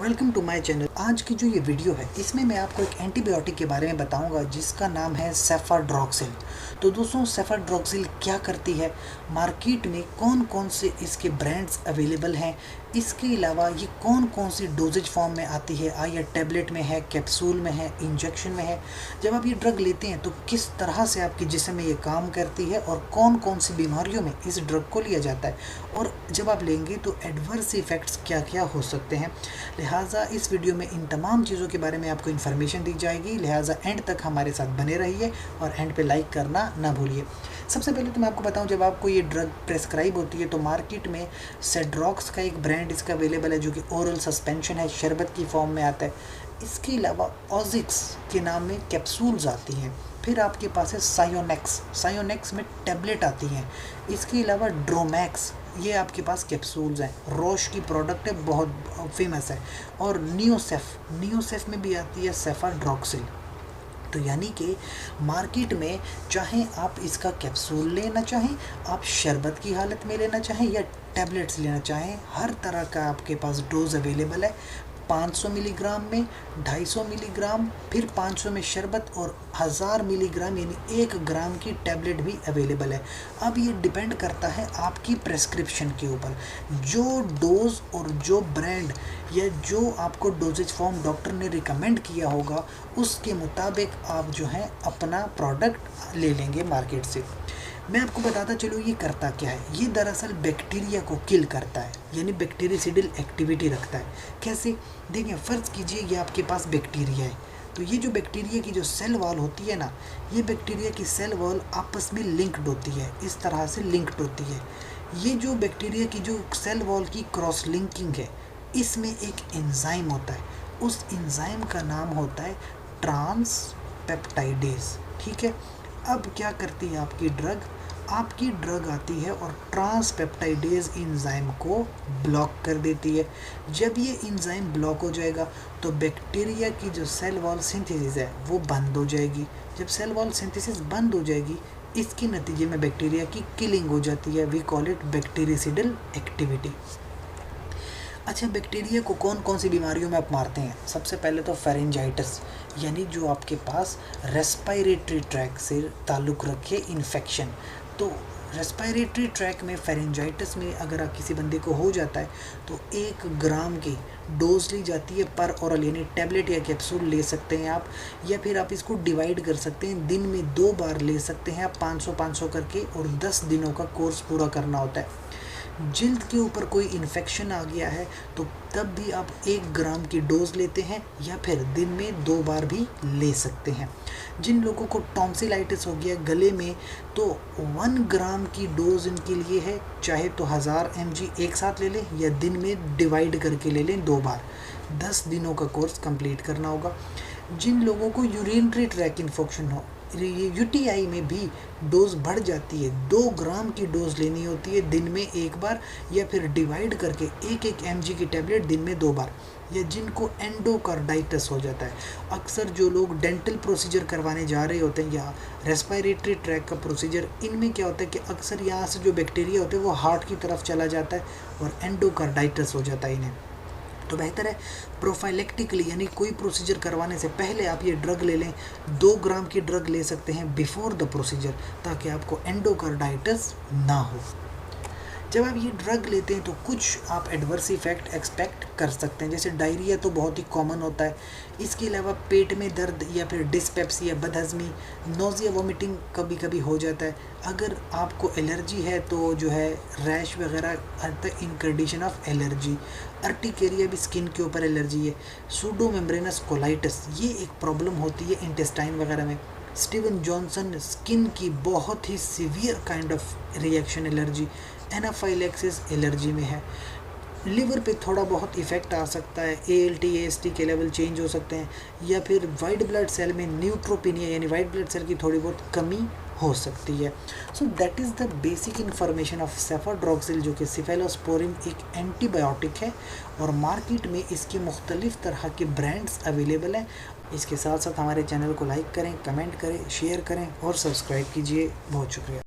Welcome to my channel. आज की जो ये वीडियो है इसमें मैं आपको एक एंटीबायोटिक के बारे में बताऊंगा जिसका नाम है सेफाड्रॉक्सिल। तो दोस्तों, सेफाड्रॉक्सिल क्या करती है, मार्केट में कौन कौन से इसके ब्रांड्स अवेलेबल हैं, इसके अलावा ये कौन कौन सी डोजेज फॉर्म में आती है, या टैबलेट में है, कैप्सूल में है, इंजेक्शन में है, जब आप ये ड्रग लेते हैं तो किस तरह से आपके जिस्म में ये काम करती है और कौन कौन सी बीमारियों में इस ड्रग को लिया जाता है, और जब आप लेंगे तो एडवर्स इफ़ेक्ट्स क्या क्या हो सकते हैं। लिहाजा इस वीडियो में इन तमाम चीज़ों के बारे में आपको इन्फॉर्मेशन दी जाएगी, लिहाजा एंड तक हमारे साथ बने रहिए और एंड पे लाइक करना ना भूलिए। सबसे पहले तो मैं आपको बताऊं, जब आपको ये ड्रग प्रेस्क्राइब होती है तो मार्केट में सेड्रॉक्स का एक ब्रांड इसका अवेलेबल है जो कि ओरल सस्पेंशन है, शरबत की फॉर्म में आता है। इसके अलावा ऑजिक्स के नाम में कैप्सूल्स आती हैं। फिर आपके पास है सायोनेक्स में टैबलेट आती हैं। इसके अलावा ड्रोमैक्स, ये आपके पास कैप्सूल्स हैं। रोश की प्रोडक्ट है, बहुत फेमस है। और नियोसेफ में भी आती है सेफाड्रॉक्सिल। तो यानी कि मार्केट में चाहे आप इसका कैप्सूल लेना चाहें, आप शरबत की हालत में लेना चाहें या टैबलेट्स लेना चाहें, हर तरह का आपके पास डोज अवेलेबल है। 500 मिलीग्राम में, 250 मिलीग्राम, फिर 500 में शरबत और 1000 मिलीग्राम यानी 1 ग्राम की टैबलेट भी अवेलेबल है। अब ये डिपेंड करता है आपकी प्रेस्क्रिप्शन के ऊपर। जो डोज और जो ब्रांड या जो आपको डोजेज फॉर्म डॉक्टर ने रिकमेंड किया होगा उसके मुताबिक आप जो है अपना प्रोडक्ट ले लेंगे मार्केट से। मैं आपको बताता चलूँ ये करता क्या है। ये दरअसल बैक्टीरिया को किल करता है, यानी बैक्टीरियासिडल एक्टिविटी रखता है। कैसे? देखिए, फ़र्ज़ कीजिए ये आपके पास बैक्टीरिया है, तो ये जो बैक्टीरिया की जो सेल वॉल होती है ना, ये बैक्टीरिया की सेल वॉल आपस में लिंक्ड होती है, इस तरह से लिंक्ड होती है। ये जो बैक्टीरिया की जो सेल वॉल की क्रॉस लिंकिंग है, इसमें एक एंजाइम होता है। उस एंजाइम का नाम होता है ट्रांसपेप्टाइडेज। ठीक है। अब क्या करती है आपकी ड्रग आती है और ट्रांसपेप्टाइडेज एंजाइम को ब्लॉक कर देती है। जब ये एंजाइम ब्लॉक हो जाएगा तो बैक्टीरिया की जो सेल वॉल सिंथेसिस है वो बंद हो जाएगी। जब सेल वॉल सिंथेसिस बंद हो जाएगी, इसके नतीजे में बैक्टीरिया की किलिंग हो जाती है। We call it bactericidal activity. अच्छा, बैक्टीरिया को कौन कौन सी बीमारियों में आप मारते हैं? सबसे पहले तो फेरेंजाइटिस, यानी जो आपके पास रेस्पायरेटरी ट्रैक से ताल्लुक़ रखे इन्फेक्शन। तो रेस्पायरेटरी ट्रैक में फेरेंजाइटिस में अगर आप किसी बंदे को हो जाता है तो 1 ग्राम की डोज ली जाती है पर ओरल, यानी टैबलेट या कैप्सूल ले सकते हैं आप, या फिर आप इसको डिवाइड कर सकते हैं। दिन में 2 बार ले सकते हैं आप, 500-500 करके, और 10 दिनों का कोर्स पूरा करना होता है। जिल्द के ऊपर कोई इन्फेक्शन आ गया है तो तब भी आप 1 ग्राम की डोज लेते हैं, या फिर दिन में 2 बार भी ले सकते हैं। जिन लोगों को टॉन्सिलाइटिस हो गया गले में, तो 1 ग्राम की डोज इनके लिए है। चाहे तो 1000 mg एक साथ ले लें या दिन में डिवाइड करके ले लें 2 बार। 10 दिनों का कोर्स कंप्लीट करना होगा। जिन लोगों को यूरिनरी ट्रैक इन्फेक्शन हो, यूटीआई में भी डोज बढ़ जाती है, 2 ग्राम की डोज लेनी होती है दिन में 1 बार, या फिर डिवाइड करके 1-1 mg की टैबलेट दिन में 2 बार। या जिनको एंडोकार्डाइटिस हो जाता है, अक्सर जो लोग डेंटल प्रोसीजर करवाने जा रहे होते हैं या रेस्पायरेटरी ट्रैक का प्रोसीजर, इनमें क्या होता है कि अक्सर यहाँ से जो बैक्टीरिया होते हैं वो हार्ट की तरफ चला जाता है और एंडोकार्डाइटिस हो जाता है इन्हें। तो बेहतर है प्रोफाइलेक्टिकली, यानी कोई प्रोसीजर करवाने से पहले आप ये ड्रग ले लें। 2 ग्राम की ड्रग ले सकते हैं बिफोर द प्रोसीजर, ताकि आपको एंडोकार्डाइटिस ना हो। जब आप ये ड्रग लेते हैं तो कुछ आप एडवर्स इफ़ेक्ट एक्सपेक्ट कर सकते हैं, जैसे डायरिया तो बहुत ही कॉमन होता है। इसके अलावा पेट में दर्द या फिर डिस्पेप्सिया, बदहज़मी, नोज़िया, वोमिटिंग कभी कभी हो जाता है। अगर आपको एलर्जी है तो जो है रैश वगैरह आता है इन कंडीशन ऑफ एलर्जी। अर्टिकेरिया भी स्किन के ऊपर एलर्जी है। सूडोमेम्ब्रेनस कोलाइटिस, ये एक प्रॉब्लम होती है इंटेस्टाइन वगैरह में। स्टीवन जॉनसन, स्किन की बहुत ही severe kind of reaction allergy. Anaphylaxis allergy में है। लिवर पे थोड़ा बहुत इफ़ेक्ट आ सकता है, ALT AST के लेवल चेंज हो सकते हैं, या फिर वाइट ब्लड सेल में न्यूट्रोपिनिया यानी वाइट ब्लड सेल की थोड़ी बहुत कमी हो सकती है। So that is the basic information of सेफाड्रॉक्सिल, जो कि सिफेलोस्पोरिन एक एंटीबायोटिक है और मार्केट में इसके मुख्तलिफ़ तरह के ब्रांड्स अवेलेबल हैं। इसके साथ साथ हमारे चैनल को लाइक करें, कमेंट करें, शेयर करें और सब्सक्राइब कीजिए। बहुत शुक्रिया।